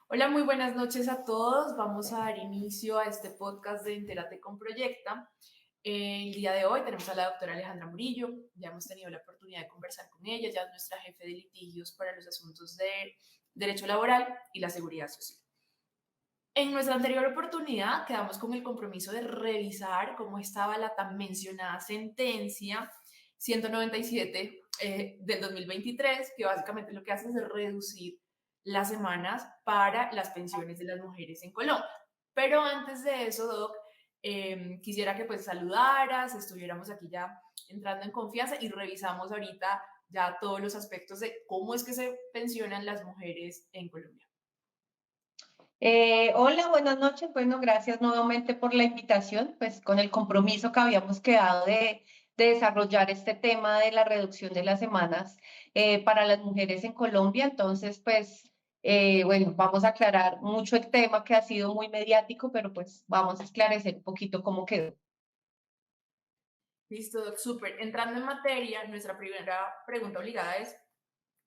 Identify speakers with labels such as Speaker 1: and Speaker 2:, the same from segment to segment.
Speaker 1: Hola, muy buenas noches a todos. Vamos a dar inicio a este podcast de Entérate con Proyecta. El día de hoy tenemos a la doctora Alejandra Murillo. Ya hemos tenido la oportunidad de conversar con ella. Ya es nuestra jefe de litigios para los asuntos de derecho laboral y la seguridad social. En nuestra anterior oportunidad quedamos con el compromiso de revisar cómo estaba la tan mencionada sentencia 197 del 2023, que básicamente lo que hace es reducir las semanas para las pensiones de las mujeres en Colombia. Pero antes de eso, Doc, quisiera que pues saludaras, estuviéramos aquí ya entrando en confianza y revisamos ahorita ya todos los aspectos de cómo es que se pensionan las mujeres en Colombia.
Speaker 2: Hola, buenas noches. Bueno, gracias nuevamente por la invitación, pues con el compromiso que habíamos quedado de desarrollar este tema de la reducción de las semanas para las mujeres en Colombia. Entonces, pues, bueno, vamos a aclarar mucho el tema que ha sido muy mediático, pero pues vamos a esclarecer un poquito cómo quedó.
Speaker 1: Listo, Doc, súper. Entrando en materia, nuestra primera pregunta obligada es,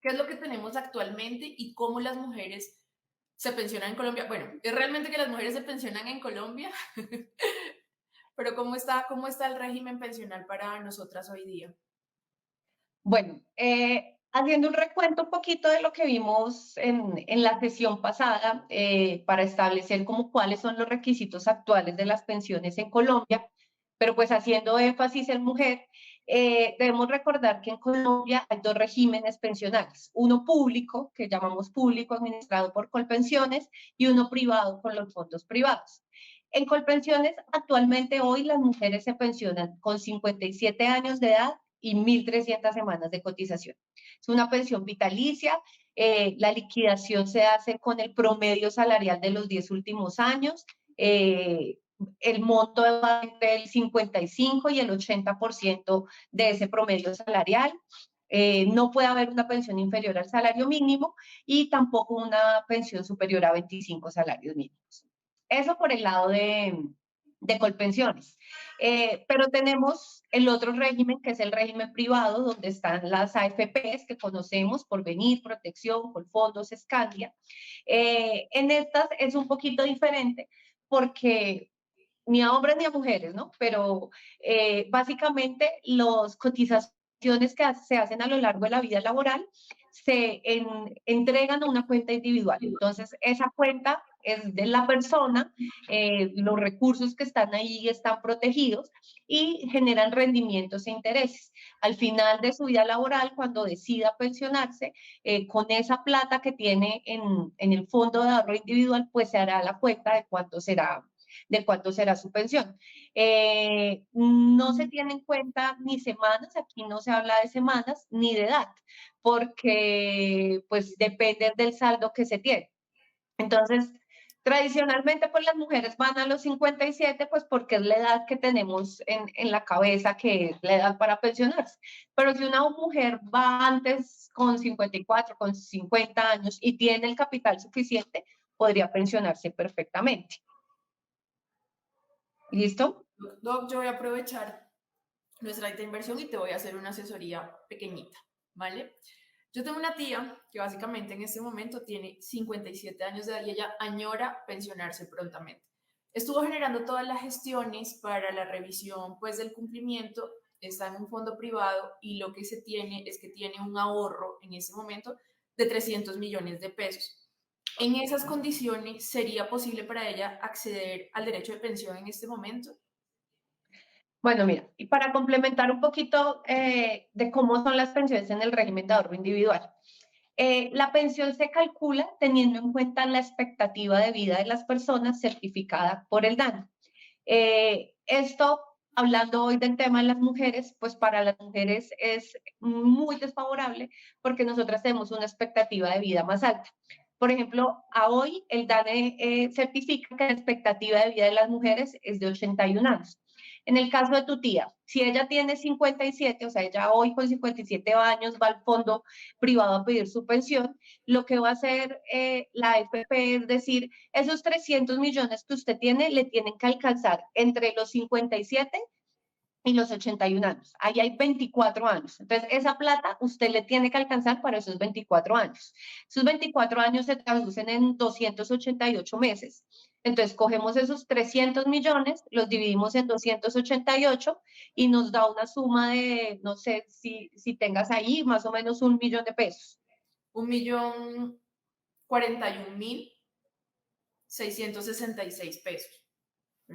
Speaker 1: ¿qué es lo que tenemos actualmente y cómo las mujeres se pensionan en Colombia? Bueno, es realmente que las mujeres se pensionan en Colombia, pero cómo está el régimen pensional para nosotras hoy día?
Speaker 2: Bueno, haciendo un recuento un poquito de lo que vimos en la sesión pasada, para establecer como cuáles son los requisitos actuales de las pensiones en Colombia, pero pues haciendo énfasis en mujer, debemos recordar que en Colombia hay dos regímenes pensionales, uno público, que llamamos público, administrado por Colpensiones, y uno privado con los fondos privados. En Colpensiones, actualmente hoy las mujeres se pensionan con 57 años de edad y 1.300 semanas de cotización. Es una pensión vitalicia, la liquidación se hace con el promedio salarial de los 10 últimos años, el monto va entre el 55 y el 80% de ese promedio salarial. No puede haber una pensión inferior al salario mínimo y tampoco una pensión superior a 25 salarios mínimos. Eso por el lado de Colpensiones. Pero tenemos el otro régimen, que es el régimen privado, donde están las AFPs que conocemos, Porvenir, Protección, Colfondos, Escandia. En estas es un poquito diferente porque ni a hombres ni a mujeres, ¿no? Pero básicamente las cotizaciones que se hacen a lo largo de la vida laboral entregan a una cuenta individual. Entonces, esa cuenta es de la persona, los recursos que están ahí están protegidos y generan rendimientos e intereses. Al final de su vida laboral, cuando decida pensionarse, con esa plata que tiene en el fondo de ahorro individual, pues se hará la cuenta de cuánto será su pensión. No se tiene en cuenta ni semanas, aquí no se habla de semanas, ni de edad, porque pues depende del saldo que se tiene. Entonces, tradicionalmente, pues las mujeres van a los 57, pues porque es la edad que tenemos en la cabeza, que es la edad para pensionarse. Pero si una mujer va antes con 54, con 50 años y tiene el capital suficiente, podría pensionarse perfectamente. ¿Listo?
Speaker 1: Doc, yo voy a aprovechar nuestra alta inversión y te voy a hacer una asesoría pequeñita, ¿vale? Yo tengo una tía que básicamente en este momento tiene 57 años de edad y ella añora pensionarse prontamente. Estuvo generando todas las gestiones para la revisión pues del cumplimiento, está en un fondo privado y lo que se tiene es que tiene un ahorro en ese momento de 300 millones de pesos. En esas condiciones, ¿sería posible para ella acceder al derecho de pensión en este momento?
Speaker 2: Bueno, mira, y para complementar un poquito de cómo son las pensiones en el régimen de ahorro individual. La pensión se calcula teniendo en cuenta la expectativa de vida de las personas certificada por el DANE. Esto, hablando hoy del tema de las mujeres, pues para las mujeres es muy desfavorable porque nosotras tenemos una expectativa de vida más alta. Por ejemplo, a hoy el DANE certifica que la expectativa de vida de las mujeres es de 81 años. En el caso de tu tía, si ella tiene 57, o sea, ella hoy con 57 años va al fondo privado a pedir su pensión, lo que va a hacer la AFP es decir, esos 300 millones que usted tiene le tienen que alcanzar entre los 57 y los 81 años. Ahí hay 24 años. Entonces, esa plata usted le tiene que alcanzar para esos 24 años. Esos 24 años se traducen en 288 meses. Entonces, cogemos esos 300 millones, los dividimos en 288 y nos da una suma de, no sé si tengas ahí, más o menos 1 millón de pesos.
Speaker 1: 1.041.666 pesos.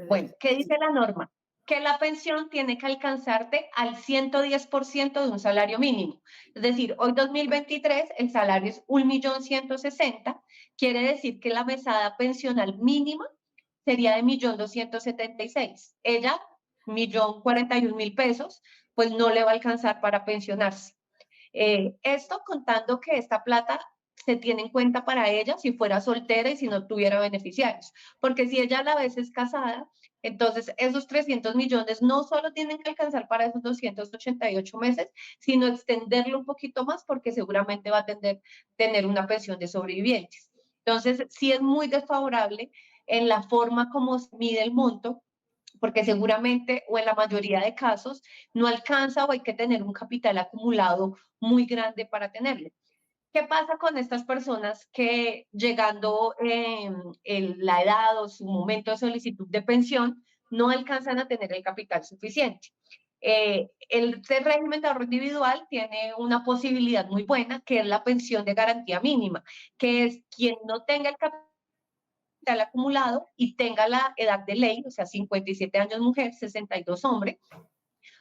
Speaker 2: Bueno, ¿qué
Speaker 1: Sí.
Speaker 2: dice la norma? Que la pensión tiene que alcanzarte al 110% de un salario mínimo. Es decir, hoy 2023 el salario es 1.160.000, quiere decir que la mesada pensional mínima sería de 1.276.000. Ella, 1.041.000 pesos, pues no le va a alcanzar para pensionarse. Esto contando que esta plata se tiene en cuenta para ella si fuera soltera y si no tuviera beneficiarios. Porque si ella a la vez es casada, entonces esos 300 millones no solo tienen que alcanzar para esos 288 meses, sino extenderlo un poquito más porque seguramente va a tener una pensión de sobrevivientes. Entonces, sí es muy desfavorable en la forma como se mide el monto, porque seguramente o en la mayoría de casos no alcanza o hay que tener un capital acumulado muy grande para tenerlo. ¿Qué pasa con estas personas que llegando en la edad o su momento de solicitud de pensión no alcanzan a tener el capital suficiente? El régimen de ahorro individual tiene una posibilidad muy buena, que es la pensión de garantía mínima, que es quien no tenga el capital acumulado y tenga la edad de ley, o sea, 57 años mujer, 62 hombre,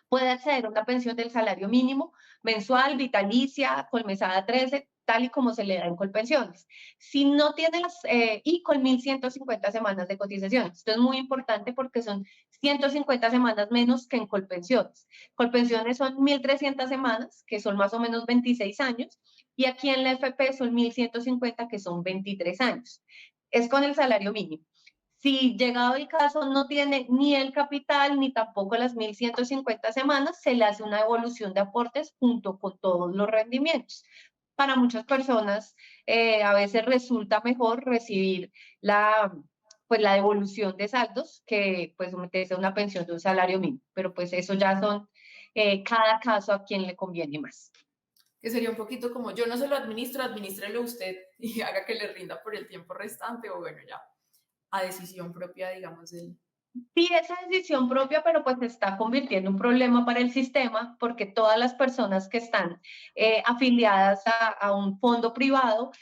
Speaker 2: puede acceder a una pensión del salario mínimo mensual, vitalicia, colmesada 13, tal y como se le da en Colpensiones. Si no tiene y con 1.150 semanas de cotizaciones. Esto es muy importante porque son 150 semanas menos que en Colpensiones. Colpensiones son 1.300 semanas, que son más o menos 26 años, y aquí en la FP son 1.150, que son 23 años. Es con el salario mínimo. Si llegado el caso no tiene ni el capital ni tampoco las 1.150 semanas, se le hace una devolución de aportes junto con todos los rendimientos. Para muchas personas a veces resulta mejor recibir pues, la devolución de saldos que pues meterse a una pensión de un salario mínimo, pero pues eso ya son cada caso a quien le conviene más.
Speaker 1: Que sería un poquito como yo no se lo administro, administrelo usted y haga que le rinda por el tiempo restante o bueno, ya a decisión propia, digamos, del...
Speaker 2: Sí, esa decisión propia, pero pues se está convirtiendo en un problema para el sistema porque todas las personas que están afiliadas a un fondo privado,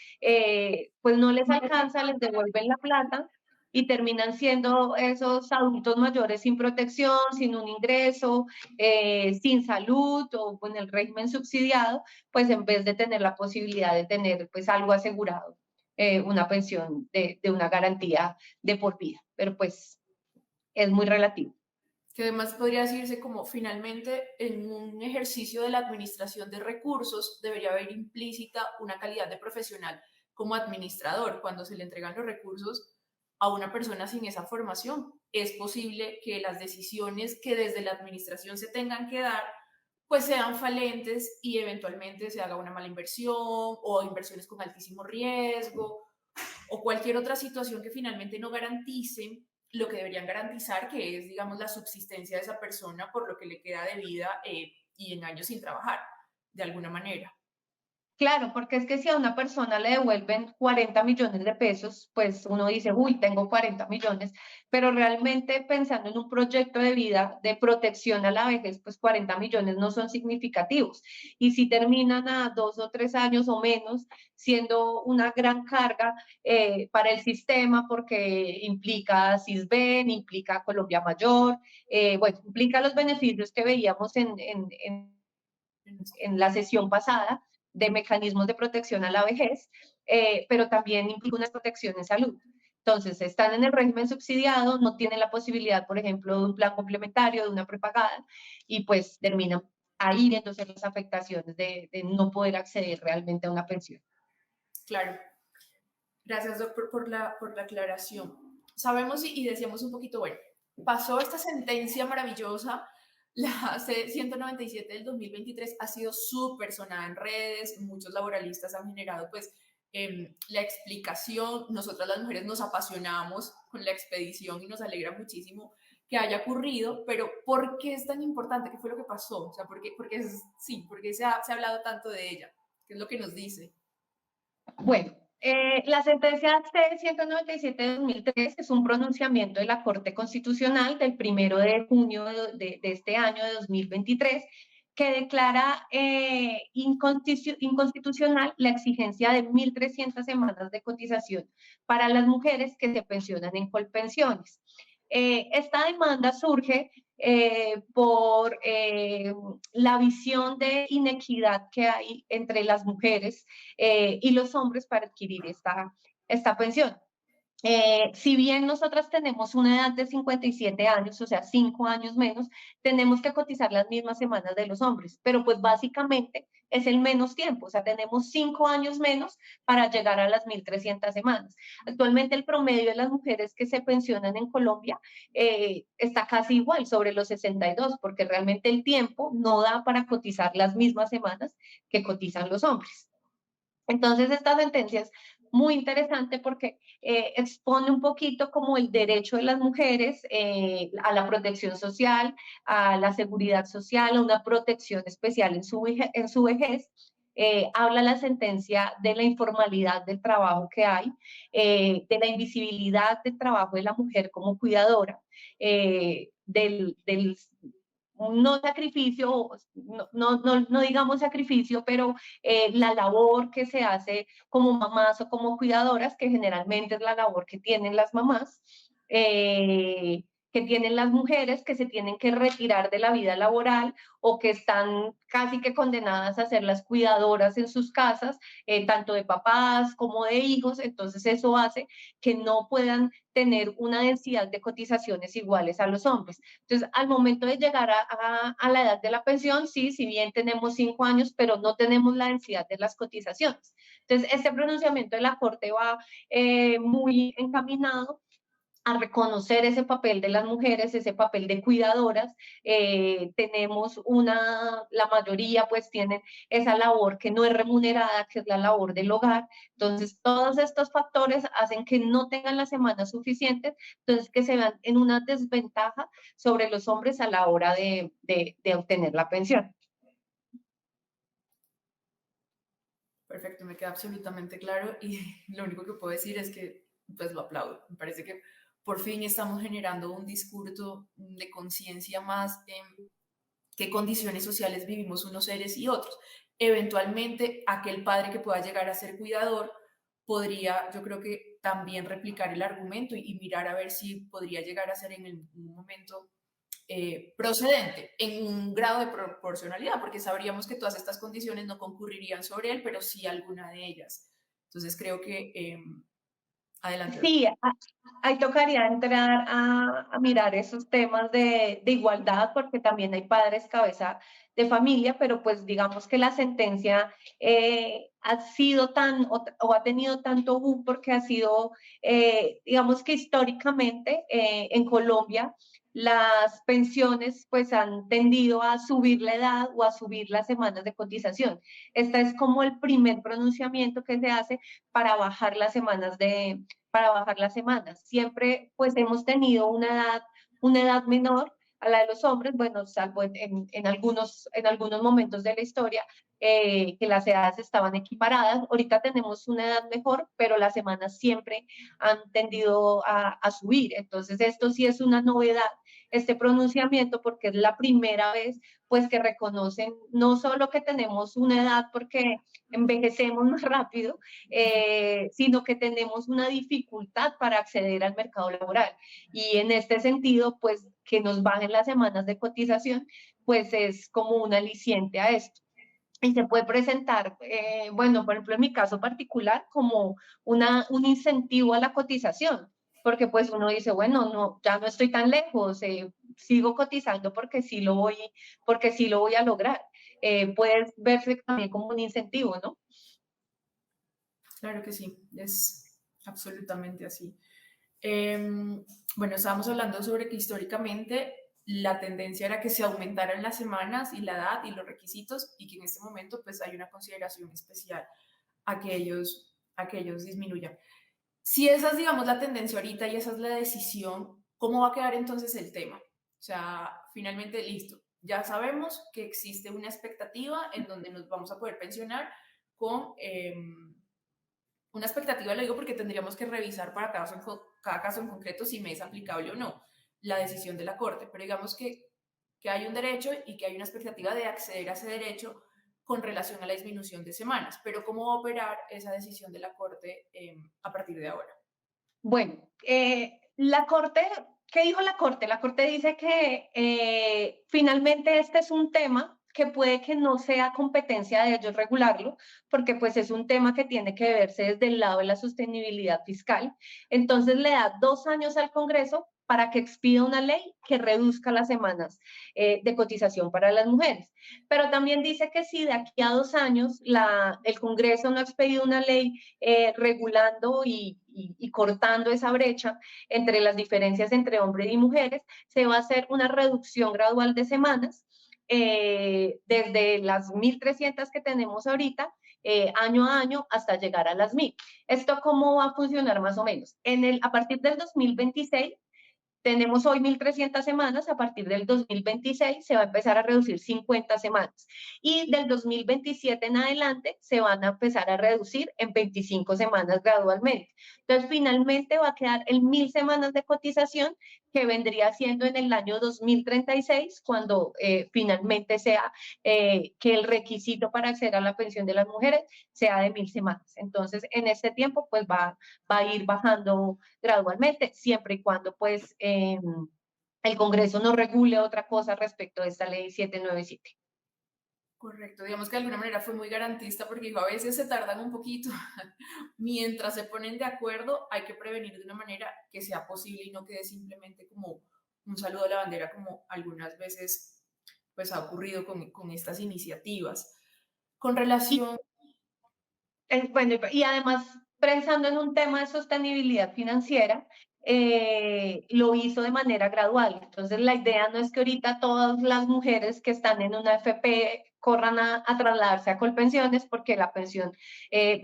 Speaker 2: pues no les alcanza, les devuelven la plata y terminan siendo esos adultos mayores sin protección, sin un ingreso, sin salud o con el régimen subsidiado, pues en vez de tener la posibilidad de tener pues algo asegurado, una pensión de una garantía de por vida. Pero pues es muy relativo.
Speaker 1: Que además podría decirse como finalmente en un ejercicio de la administración de recursos debería haber implícita una calidad de profesional como administrador. Cuando se le entregan los recursos a una persona sin esa formación, es posible que las decisiones que desde la administración se tengan que dar pues sean falentes y eventualmente se haga una mala inversión o inversiones con altísimo riesgo o cualquier otra situación que finalmente no garantice lo que deberían garantizar, que es, digamos, la subsistencia de esa persona por lo que le queda de vida y en años sin trabajar, de alguna manera.
Speaker 2: Claro, porque es que si a una persona le devuelven 40 millones de pesos, pues uno dice, uy, tengo 40 millones, pero realmente pensando en un proyecto de vida de protección a la vejez, pues 40 millones no son significativos. Y si terminan a 2 o 3 años o menos, siendo una gran carga para el sistema, porque implica CISBEN, implica Colombia Mayor, bueno, implica los beneficios que veíamos en la sesión pasada de mecanismos de protección a la vejez, pero también implica una protección en salud. Entonces, están en el régimen subsidiado, no tienen la posibilidad, por ejemplo, de un plan complementario, de una prepagada, y pues terminan ahí viéndose las afectaciones de no poder acceder realmente a una pensión.
Speaker 1: Claro. Gracias, doctor, por la aclaración. Sabemos y decíamos un poquito, bueno, pasó esta sentencia maravillosa, la C-197 del 2023 ha sido súper sonada en redes, muchos laboralistas han generado pues la explicación, nosotras las mujeres nos apasionamos con la expedición y nos alegra muchísimo que haya ocurrido, pero ¿por qué es tan importante? ¿Qué fue lo que pasó? O sea, ¿por qué se ha hablado tanto de ella? ¿Qué es lo que nos dice?
Speaker 2: Bueno, la sentencia C-197 de 2003 es un pronunciamiento de la Corte Constitucional del 1 de junio de este año de 2023 que declara inconstitucional la exigencia de 1.300 semanas de cotización para las mujeres que se pensionan en Colpensiones. Esta demanda surge por la visión de inequidad que hay entre las mujeres y los hombres para adquirir esta pensión. Si bien nosotras tenemos una edad de 57 años, o sea, 5 años menos, tenemos que cotizar las mismas semanas de los hombres, pero pues básicamente es el menos tiempo, o sea, tenemos 5 años menos para llegar a las 1.300 semanas. Actualmente el promedio de las mujeres que se pensionan en Colombia está casi igual, sobre los 62, porque realmente el tiempo no da para cotizar las mismas semanas que cotizan los hombres. Entonces, esta sentencia es muy interesante porque expone un poquito como el derecho de las mujeres a la protección social, a la seguridad social, a una protección especial en su vejez. Habla la sentencia de la informalidad del trabajo que hay, de la invisibilidad del trabajo de la mujer como cuidadora, del no sacrificio, no digamos sacrificio, pero la labor que se hace como mamás o como cuidadoras, que generalmente es la labor que tienen las mamás, que tienen las mujeres que se tienen que retirar de la vida laboral o que están casi que condenadas a ser las cuidadoras en sus casas, tanto de papás como de hijos. Entonces eso hace que no puedan tener una densidad de cotizaciones iguales a los hombres. Entonces, al momento de llegar a la edad de la pensión, sí, si bien tenemos 5 años, pero no tenemos la densidad de las cotizaciones. Entonces, este pronunciamiento de la Corte va muy encaminado a reconocer ese papel de las mujeres, ese papel de cuidadoras. Tenemos la mayoría pues tienen esa labor que no es remunerada, que es la labor del hogar. Entonces, todos estos factores hacen que no tengan las semanas suficientes, entonces que se vean en una desventaja sobre los hombres a la hora de obtener la pensión.
Speaker 1: Perfecto, me queda absolutamente claro y lo único que puedo decir es que pues lo aplaudo. Me parece que por fin estamos generando un discurso de conciencia más en qué condiciones sociales vivimos unos seres y otros. Eventualmente, aquel padre que pueda llegar a ser cuidador podría, yo creo que también replicar el argumento y mirar a ver si podría llegar a ser en un momento procedente en un grado de proporcionalidad, porque sabríamos que todas estas condiciones no concurrirían sobre él, pero sí alguna de ellas. Entonces creo que adelante.
Speaker 2: Sí, ahí tocaría entrar a mirar esos temas de igualdad, porque también hay padres cabeza de familia, pero pues digamos que la sentencia ha sido o ha tenido tanto boom porque ha sido, digamos que históricamente en Colombia las pensiones pues han tendido a subir la edad o a subir las semanas de cotización. Este es como el primer pronunciamiento que se hace para bajar las semanas para bajar las semanas. Siempre pues hemos tenido una edad menor a la de los hombres, bueno, salvo en algunos momentos de la historia, que las edades estaban equiparadas. Ahorita tenemos una edad mejor, pero las semanas siempre han tendido a subir. Entonces, esto sí es una novedad, este pronunciamiento, porque es la primera vez pues que reconocen no solo que tenemos una edad porque envejecemos más rápido, sino que tenemos una dificultad para acceder al mercado laboral. Y en este sentido, pues que nos bajen las semanas de cotización, pues es como un aliciente a esto. Y se puede presentar, bueno, por ejemplo, en mi caso particular, como un incentivo a la cotización, porque pues uno dice, bueno, no, ya no estoy tan lejos, sigo cotizando porque sí lo voy a lograr. Puede verse también como un incentivo, ¿no?
Speaker 1: Claro que sí, es absolutamente así. Bueno, estábamos hablando sobre que históricamente la tendencia era que se aumentaran las semanas y la edad y los requisitos y que en este momento pues hay una consideración especial a que ellos disminuyan. Si esa es, digamos, la tendencia ahorita y esa es la decisión, ¿Cómo va a quedar entonces el tema? O sea, finalmente, listo. Ya sabemos que existe una expectativa en donde nos vamos a poder pensionar con una expectativa, lo digo porque tendríamos que revisar para cada caso en concreto si me es aplicable o no la decisión de la Corte, pero digamos que hay un derecho y que hay una expectativa de acceder a ese derecho con relación a la disminución de semanas, pero ¿cómo va a operar esa decisión de la Corte a partir de ahora?
Speaker 2: Bueno, la Corte, ¿qué dijo la Corte? La Corte dice que finalmente este es un tema que puede que no sea competencia de ellos regularlo, porque pues es un tema que tiene que verse desde el lado de la sostenibilidad fiscal. Entonces le da 2 años al Congreso para que expida una ley que reduzca las semanas de cotización para las mujeres. Pero también dice que si de aquí a 2 años el Congreso no ha expedido una ley regulando y cortando esa brecha entre las diferencias entre hombres y mujeres, se va a hacer una reducción gradual de semanas desde las 1.300 que tenemos ahorita, año a año, hasta llegar a las 1.000. ¿Esto cómo va a funcionar más o menos? A partir del 2026, tenemos hoy 1.300 semanas, a partir del 2026 se va a empezar a reducir 50 semanas y del 2027 en adelante se van a empezar a reducir en 25 semanas gradualmente. Entonces, finalmente va a quedar en 1.000 semanas de cotización que vendría siendo en el año 2036 cuando finalmente sea que el requisito para acceder a la pensión de las mujeres sea de 1.000 semanas. Entonces, en este tiempo, pues va a ir bajando gradualmente, siempre y cuando pues el Congreso no regule otra cosa respecto a esta ley 797.
Speaker 1: Correcto, digamos que de alguna manera fue muy garantista porque dijo, a veces se tardan un poquito, mientras se ponen de acuerdo hay que prevenir de una manera que sea posible y no quede simplemente como un saludo a la bandera como algunas veces pues ha ocurrido con estas iniciativas. Con
Speaker 2: Y
Speaker 1: relación,
Speaker 2: Bueno, y además, pensando en un tema de sostenibilidad financiera, lo hizo de manera gradual. Entonces, la idea no es que ahorita todas las mujeres que están en una FP corran a trasladarse a Colpensiones porque la pensión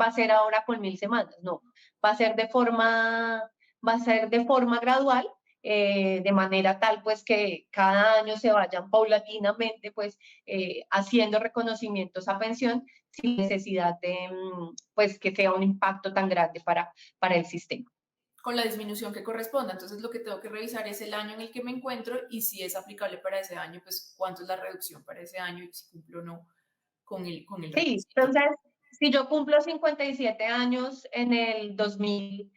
Speaker 2: va a ser ahora con 1.000 semanas. No, va a ser va a ser de forma gradual, de manera tal pues que cada año se vayan paulatinamente pues haciendo reconocimientos a pensión sin necesidad de pues, que sea un impacto tan grande para el sistema.
Speaker 1: con la disminución que corresponda, entonces lo que tengo que revisar es el año en el que me encuentro y si es aplicable para ese año, pues cuánto es la reducción para ese año y si cumplo o no con el
Speaker 2: Sí,
Speaker 1: requisito.
Speaker 2: entonces, si yo cumplo 57 años en el 2000,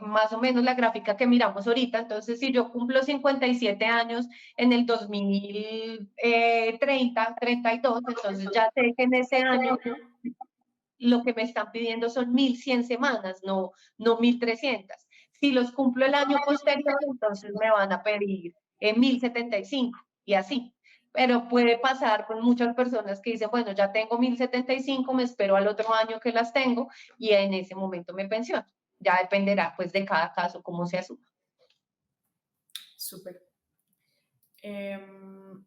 Speaker 2: más o menos la gráfica que miramos ahorita, entonces si yo cumplo 57 años en el 2032, entonces ya sé que en ese año lo que me están pidiendo son 1.100 semanas, no 1.300. Si los cumplo el año posterior, entonces me van a pedir 1.075 y así. Pero puede pasar con muchas personas que dicen, bueno, ya tengo 1.075, me espero al otro año que las tengo y en ese momento me pensiono. Ya dependerá pues de cada caso cómo se asuma.
Speaker 1: Súper. Em,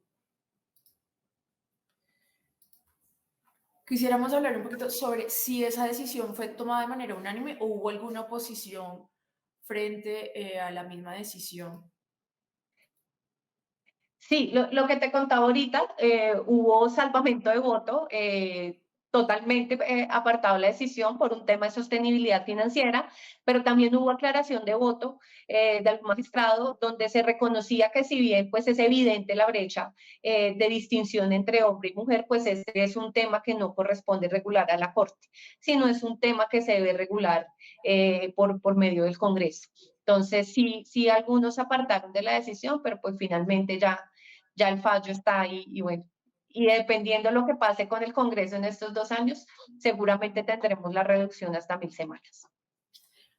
Speaker 1: Quisiéramos hablar un poquito sobre si esa decisión fue tomada de manera unánime o hubo alguna oposición frente a la misma decisión.
Speaker 2: Sí, lo que te contaba ahorita, hubo salvamento de voto, totalmente apartado la decisión por un tema de sostenibilidad financiera, pero también hubo aclaración de voto de algún magistrado donde se reconocía que si bien pues es evidente la brecha de distinción entre hombre y mujer, pues este es un tema que no corresponde regular a la Corte, sino es un tema que se debe regular por medio del Congreso. Entonces, sí, algunos apartaron de la decisión, pero pues finalmente ya el fallo está ahí y bueno, y dependiendo de lo que pase con el Congreso en estos 2 años, seguramente tendremos la reducción hasta 1.000 semanas.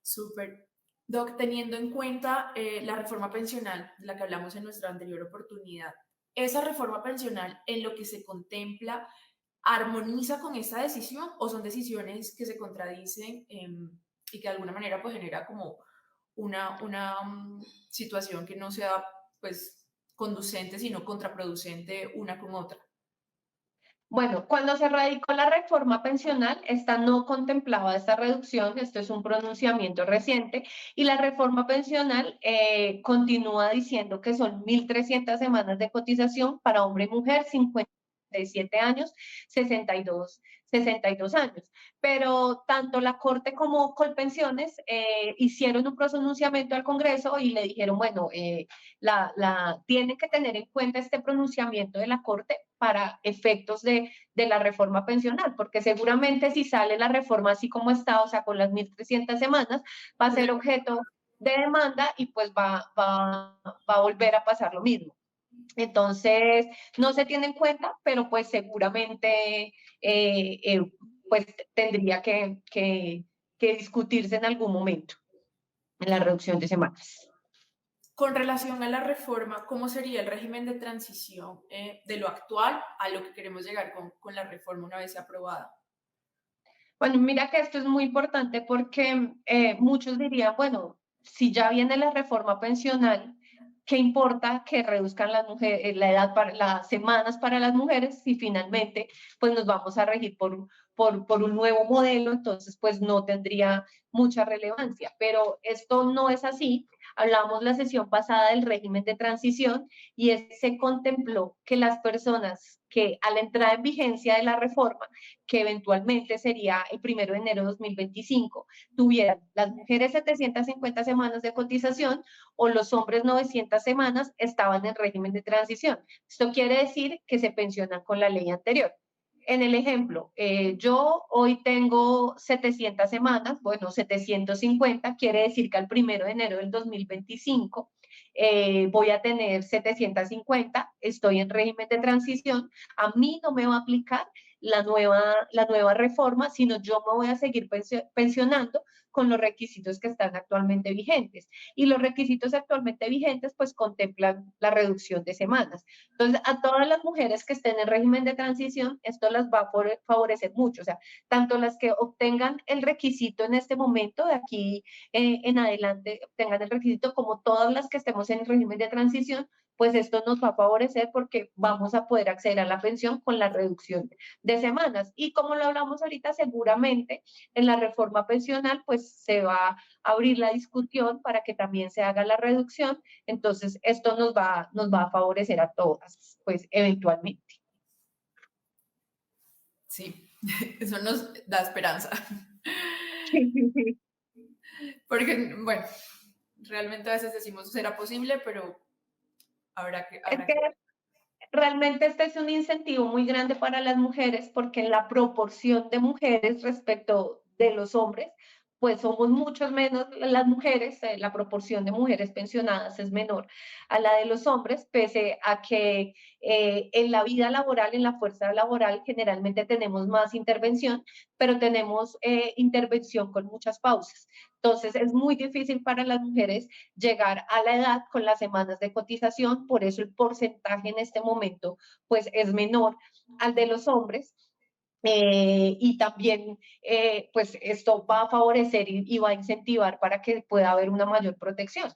Speaker 1: Súper. Doc, teniendo en cuenta la reforma pensional de la que hablamos en nuestra anterior oportunidad, ¿esa reforma pensional en lo que se contempla armoniza con esta decisión o son decisiones que se contradicen y que de alguna manera pues genera como una situación que no sea pues conducente sino contraproducente una con otra?
Speaker 2: Bueno, cuando se radicó la reforma pensional, esta no contemplaba esta reducción, esto es un pronunciamiento reciente, y la reforma pensional continúa diciendo que son 1.300 semanas de cotización para hombre y mujer, 57 años, 62 años. Pero tanto la Corte como Colpensiones hicieron un pronunciamiento al Congreso y le dijeron, bueno, tienen que tener en cuenta este pronunciamiento de la Corte para efectos de la reforma pensional, porque seguramente si sale la reforma así como está, o sea, con las 1.300 semanas, va a ser objeto de demanda y pues va a volver a pasar lo mismo. Entonces, no se tiene en cuenta, pero pues seguramente pues tendría que discutirse en algún momento en la reducción de semanas.
Speaker 1: Con relación a la reforma, ¿cómo sería el régimen de transición de lo actual a lo que queremos llegar con la reforma una vez sea aprobada?
Speaker 2: Bueno, mira que esto es muy importante porque muchos dirían, bueno, si ya viene la reforma pensional, ¿qué importa que reduzcan las mujeres, la edad para las semanas para las mujeres si finalmente pues nos vamos a regir por un nuevo modelo? Entonces pues no tendría mucha relevancia, pero esto no es así. Hablamos la sesión pasada del régimen de transición y se contempló que las personas que a la entrada en vigencia de la reforma, que eventualmente sería el 1 de enero de 2025, tuvieran las mujeres 750 semanas de cotización o los hombres 900 semanas, estaban en régimen de transición. Esto quiere decir que se pensionan con la ley anterior. En el ejemplo, yo hoy tengo 700 semanas, bueno, 750, quiere decir que al 1 de enero del 2025 voy a tener 750, estoy en régimen de transición, a mí no me va a aplicar la nueva reforma, sino yo me voy a seguir pensionando con los requisitos que están actualmente vigentes. Y los requisitos actualmente vigentes pues contemplan la reducción de semanas. Entonces, a todas las mujeres que estén en régimen de transición, esto las va a favorecer mucho. O sea, tanto las que obtengan el requisito en este momento, de aquí en adelante, obtengan el requisito, como todas las que estemos en régimen de transición, pues esto nos va a favorecer porque vamos a poder acceder a la pensión con la reducción de semanas. Y como lo hablamos ahorita, seguramente en la reforma pensional, pues se va a abrir la discusión para que también se haga la reducción. Entonces, esto nos va a favorecer a todas, pues eventualmente.
Speaker 1: Sí, eso nos da esperanza.
Speaker 2: Sí, sí, sí.
Speaker 1: Porque, bueno, realmente a veces decimos será posible, pero
Speaker 2: Es
Speaker 1: habrá
Speaker 2: que
Speaker 1: que ver.
Speaker 2: realmente este es un incentivo muy grande para las mujeres porque la proporción de mujeres respecto de los hombres, pues somos muchos menos las mujeres, la proporción de mujeres pensionadas es menor a la de los hombres, pese a que en la vida laboral, en la fuerza laboral, generalmente tenemos más intervención, pero tenemos intervención con muchas pausas. Entonces es muy difícil para las mujeres llegar a la edad con las semanas de cotización, por eso el porcentaje en este momento pues es menor al de los hombres. Y también pues esto va a favorecer y va a incentivar para que pueda haber una mayor protección.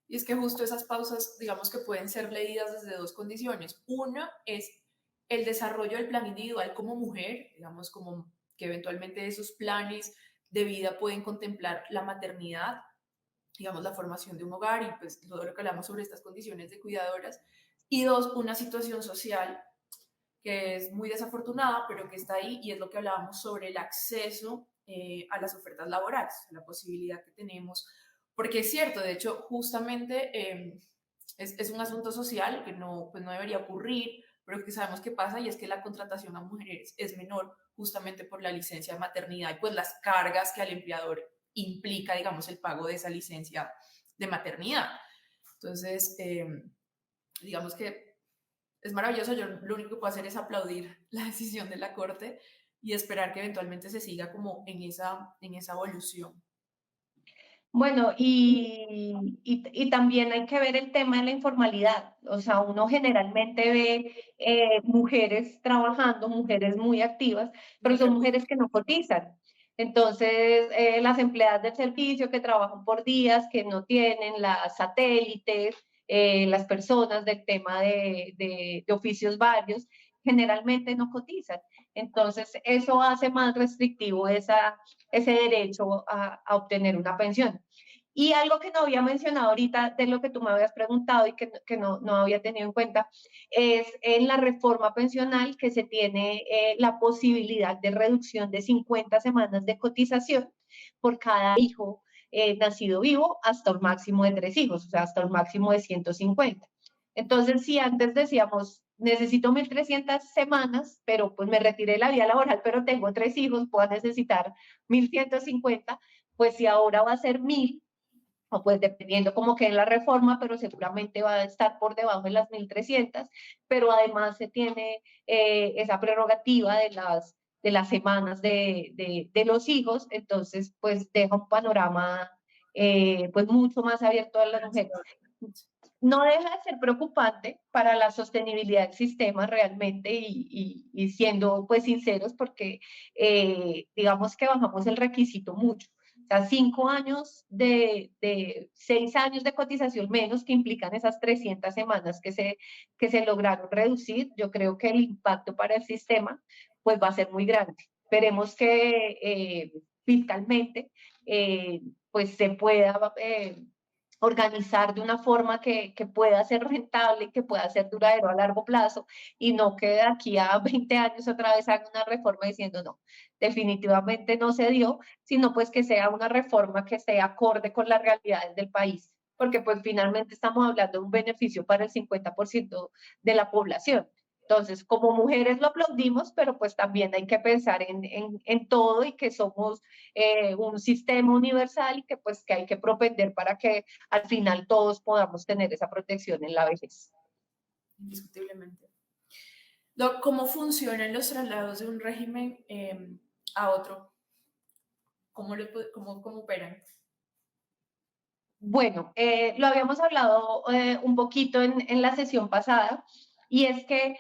Speaker 1: Y es que justo esas pausas, digamos que pueden ser leídas desde dos condiciones. Una es el desarrollo del plan individual como mujer, digamos, como que eventualmente esos planes de vida pueden contemplar la maternidad, digamos, la formación de un hogar y pues todo lo que hablamos sobre estas condiciones de cuidadoras. Y dos, una situación social que es muy desafortunada, pero que está ahí y es lo que hablábamos sobre el acceso a las ofertas laborales, la posibilidad que tenemos, porque es cierto, de hecho, justamente es un asunto social que no, pues no debería ocurrir, pero que sabemos que pasa y es que la contratación a mujeres es menor justamente por la licencia de maternidad y pues las cargas que al empleador implica, digamos, el pago de esa licencia de maternidad. Entonces, digamos que es maravilloso. Yo lo único que puedo hacer es aplaudir la decisión de la Corte y esperar que eventualmente se siga como en esa evolución.
Speaker 2: Bueno, y también hay que ver el tema de la informalidad. O sea, uno generalmente ve mujeres trabajando, mujeres muy activas, pero
Speaker 1: Muy
Speaker 2: son mujeres que
Speaker 1: reducido.
Speaker 2: no cotizan. Entonces, las empleadas del servicio que trabajan por días, que no tienen las satélites, las personas del tema de oficios varios, generalmente no cotizan. Entonces, eso hace más restrictivo ese derecho a obtener una pensión. Y algo que no había mencionado ahorita de lo que tú me habías preguntado y que no había tenido en cuenta, es en la reforma pensional que se tiene la posibilidad de reducción de 50 semanas de cotización por cada hijo nacido vivo hasta un máximo de 3 hijos, o sea, hasta un máximo de 150. Entonces, si antes decíamos, necesito 1.300 semanas, pero pues me retiré de la vida laboral, pero tengo 3 hijos, puedo necesitar 1.150, pues si ahora va a ser 1.000, o pues dependiendo como que en la reforma, pero seguramente va a estar por debajo de las 1.300, pero además se tiene esa prerrogativa de las semanas de los hijos, entonces pues deja un panorama pues mucho más abierto a las mujeres. No deja de ser preocupante para la sostenibilidad del sistema realmente y siendo pues sinceros porque digamos que bajamos el requisito mucho. O sea, 5 años de 6 años de cotización menos que implican esas 300 semanas que se lograron reducir. Yo creo que el impacto para el sistema pues va a ser muy grande. Esperemos que fiscalmente pues se pueda organizar de una forma que pueda ser rentable, que pueda ser duradero a largo plazo y no que de aquí a 20 años otra vez haga una reforma diciendo no, definitivamente no se dio, sino pues que sea una reforma que esté acorde con las realidades del país, porque pues finalmente estamos hablando de un beneficio para el 50% de la población. Entonces, como mujeres lo aplaudimos, pero pues también hay que pensar en todo y que somos un sistema universal y que pues que hay que propender para que al final todos podamos tener esa protección en la vejez.
Speaker 1: Indiscutiblemente. ¿Cómo funcionan los traslados de un régimen a otro? ¿Cómo operan?
Speaker 2: Bueno, lo habíamos hablado un poquito en la sesión pasada, y es que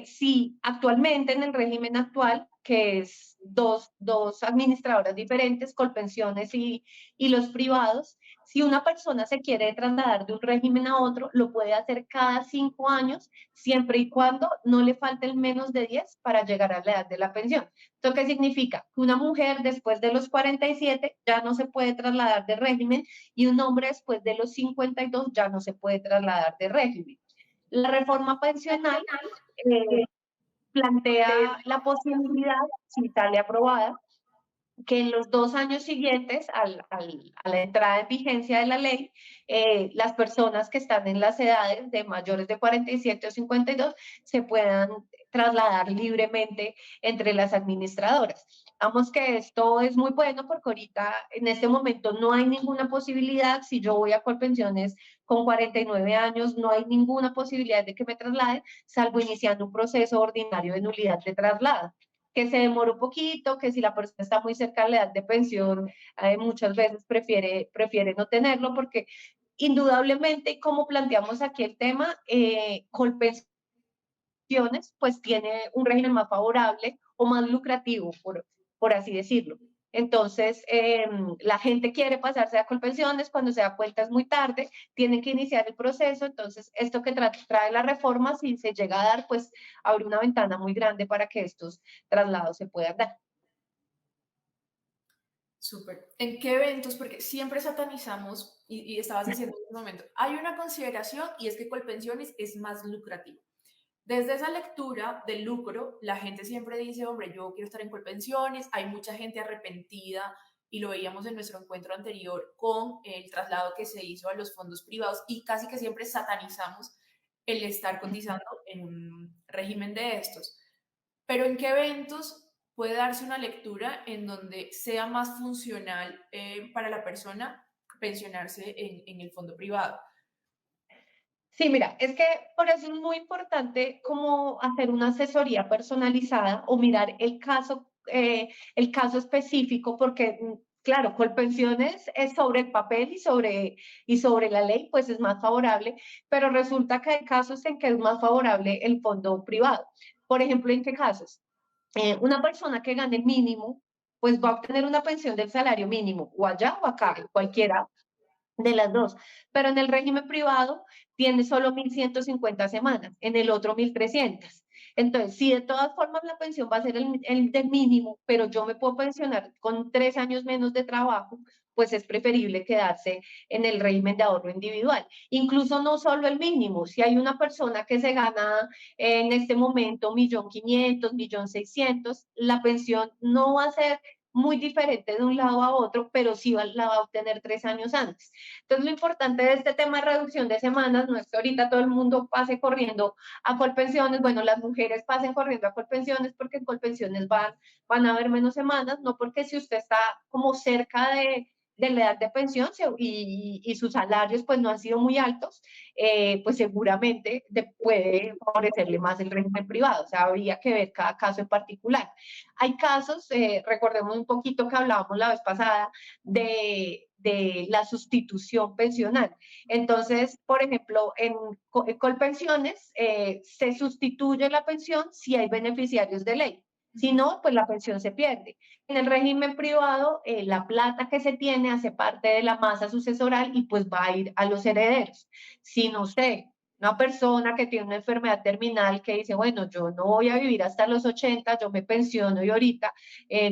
Speaker 2: sí, actualmente en el régimen actual, que es dos administradoras diferentes, Colpensiones y los privados, si una persona se quiere trasladar de un régimen a otro, lo puede hacer cada 5 años, siempre y cuando no le falten menos de 10 para llegar a la edad de la pensión. ¿Esto qué significa? Que una mujer después de los 47 ya no se puede trasladar de régimen y un hombre después de los 52 ya no se puede trasladar de régimen. La reforma pensional eh, plantea la posibilidad, si sale aprobada, que en los 2 años siguientes a la entrada en vigencia de la ley, las personas que están en las edades de mayores de 47 o 52 se puedan trasladar libremente entre las administradoras. Vamos que esto es muy bueno porque ahorita en este momento no hay ninguna posibilidad, si yo voy a Colpensiones con 49 años, no hay ninguna posibilidad de que me trasladen, salvo iniciando un proceso ordinario de nulidad de traslado que se demora un poquito, que si la persona está muy cerca de la edad de pensión, muchas veces prefiere no tenerlo, porque indudablemente, como planteamos aquí el tema, Colpensiones pues tiene un régimen más favorable o más lucrativo, por así decirlo. Entonces, la gente quiere pasarse a Colpensiones, cuando se da cuenta es muy tarde, tienen que iniciar el proceso, entonces esto que trae la reforma, si se llega a dar, pues abre una ventana muy grande para que estos traslados se puedan dar.
Speaker 1: Súper. ¿En qué eventos? Porque siempre satanizamos, y estabas diciendo en un momento, hay una consideración y es que Colpensiones es más lucrativo. Desde esa lectura del lucro, la gente siempre dice, hombre, yo quiero estar en Colpensiones, hay mucha gente arrepentida y lo veíamos en nuestro encuentro anterior con el traslado que se hizo a los fondos privados y casi que siempre satanizamos el estar cotizando en un régimen de estos. Pero ¿en qué eventos puede darse una lectura en donde sea más funcional para la persona pensionarse en el fondo privado?
Speaker 2: Sí, mira, es que por eso es muy importante como hacer una asesoría personalizada o mirar el caso específico, porque, claro, Colpensiones es sobre el papel y sobre la ley, pues es más favorable, pero resulta que hay casos en que es más favorable el fondo privado. Por ejemplo, ¿en qué casos? Una persona que gane el mínimo, pues va a obtener una pensión del salario mínimo, o allá o acá, cualquiera de las dos, pero en el régimen privado tiene solo 1.150 semanas, en el otro 1.300. Entonces, si de todas formas la pensión va a ser el de mínimo, pero yo me puedo pensionar con 3 años menos de trabajo, pues es preferible quedarse en el régimen de ahorro individual. Incluso no solo el mínimo, si hay una persona que se gana en este momento 1.500.000, 1.600.000, la pensión no va a ser muy diferente de un lado a otro, pero sí la va a obtener 3 años antes. Entonces, lo importante de este tema de reducción de semanas no es que ahorita todo el mundo pase corriendo a Colpensiones, bueno, las mujeres pasen corriendo a Colpensiones porque en Colpensiones van a haber menos semanas, no porque si usted está como cerca de la edad de pensión y sus salarios pues no han sido muy altos, pues seguramente puede favorecerle más el régimen privado, o sea, habría que ver cada caso en particular. Hay casos, recordemos un poquito que hablábamos la vez pasada de la sustitución pensional. Entonces, por ejemplo, en Colpensiones se sustituye la pensión si hay beneficiarios de ley. Si no, pues la pensión se pierde. En el régimen privado, la plata que se tiene hace parte de la masa sucesoral y pues va a ir a los herederos. Si no sé, una persona que tiene una enfermedad terminal que dice, bueno, yo no voy a vivir hasta los 80, yo me pensiono y ahorita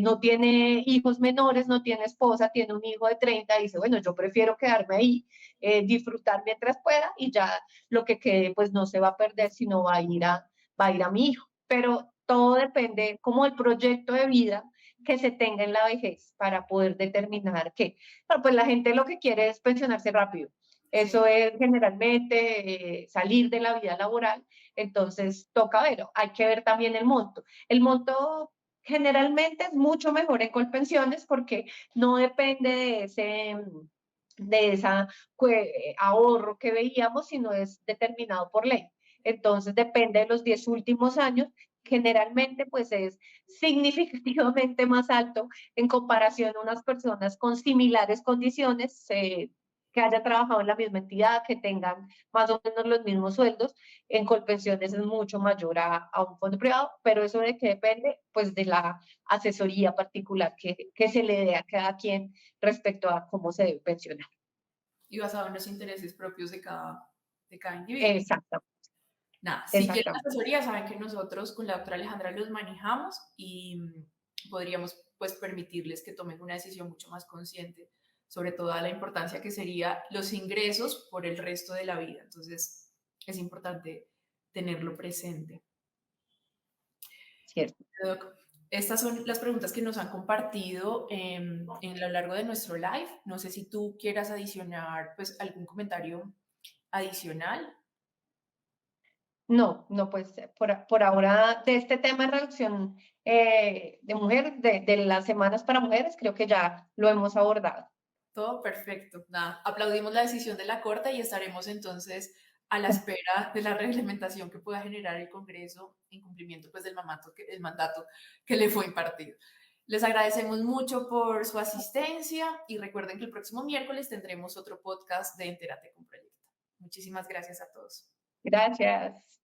Speaker 2: no tiene hijos menores, no tiene esposa, tiene un hijo de 30, dice, bueno, yo prefiero quedarme ahí, disfrutar mientras pueda y ya lo que quede pues no se va a perder, sino va a ir a mi hijo. Pero todo depende como del proyecto de vida que se tenga en la vejez para poder determinar qué. Pero pues la gente lo que quiere es pensionarse rápido.
Speaker 1: Sí.
Speaker 2: Eso es generalmente salir de la vida laboral, entonces toca ver, hay que ver también el monto. El monto generalmente es mucho mejor en Colpensiones porque no depende de esa ahorro que veíamos, sino es determinado por ley. Entonces depende de los 10 últimos años, generalmente pues es significativamente más alto en comparación a unas personas con similares condiciones, que haya trabajado en la misma entidad, que tengan más o menos los mismos sueldos. En Colpensiones es mucho mayor a un fondo privado, pero eso de qué depende, pues de la asesoría particular que se le dé a cada quien respecto a cómo se debe pensionar.
Speaker 1: Y basado en los intereses propios de cada individuo.
Speaker 2: Exacto,
Speaker 1: Nada, si quieren
Speaker 2: exactamente.
Speaker 1: asesoría, saben que nosotros con la doctora Alejandra los manejamos y podríamos pues permitirles que tomen una decisión mucho más consciente sobre toda la importancia que sería los ingresos por el resto de la vida. Entonces, es importante tenerlo presente.
Speaker 2: Cierto.
Speaker 1: Doc, estas son las preguntas que nos han compartido en lo largo de nuestro live. No sé si tú quieras adicionar pues algún comentario adicional.
Speaker 2: No, no, pues por ahora de este tema de reducción de mujeres, de las semanas para mujeres, creo que ya lo hemos abordado.
Speaker 1: Todo perfecto. Nada, aplaudimos la decisión de la Corte y estaremos entonces a la espera de la reglamentación que pueda generar el Congreso en cumplimiento pues, el mandato que le fue impartido. Les agradecemos mucho por su asistencia y recuerden que el próximo miércoles tendremos otro podcast de Entérate con Proyecta. Muchísimas gracias a todos.
Speaker 2: Gracias.